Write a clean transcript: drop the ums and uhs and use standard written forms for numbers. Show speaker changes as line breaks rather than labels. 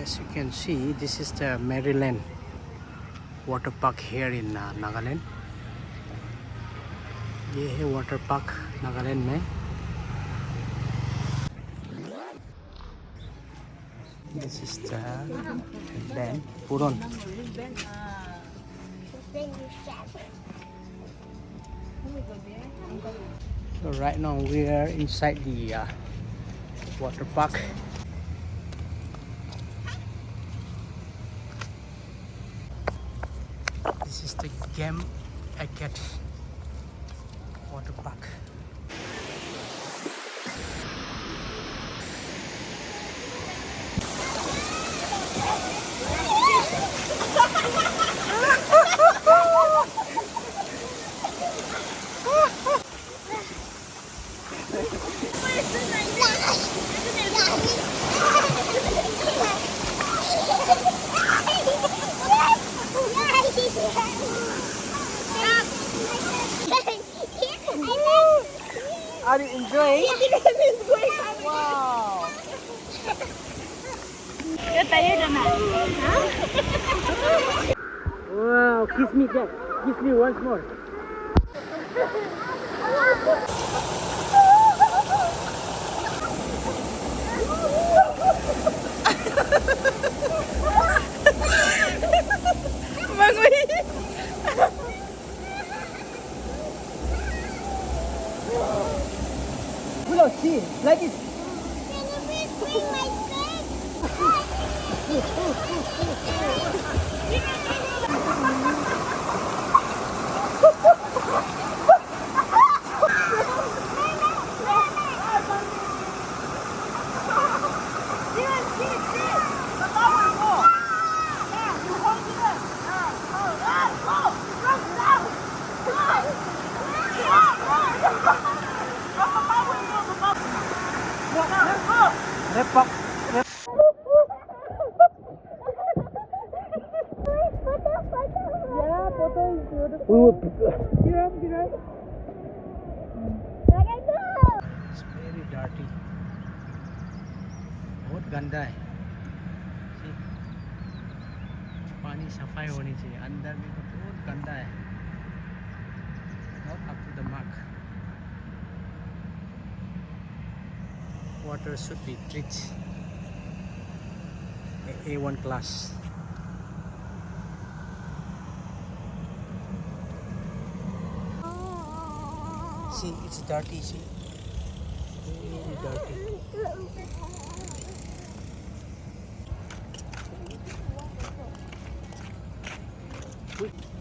As you can see, this is the Merryland water park here in Nagaland. ये है water park Nagaland में. This is the band Puron. So right now we are inside the water park. This is the game arcade water park. Are you enjoying? Wow! Wow! Kiss me, Jack. Kiss me once more. Willow, see, like this.
Can you please bring my stick?
Repak. Yeah, photo is beautiful. Get up. It's very dirty. बहुत गंदा है. See, पानी सफाई होनी चाहिए. अंदर में तो बहुत गंदा है. Not up to the mark. Water should be treated A1 class. See, it's dirty. See, very dirty. Quick.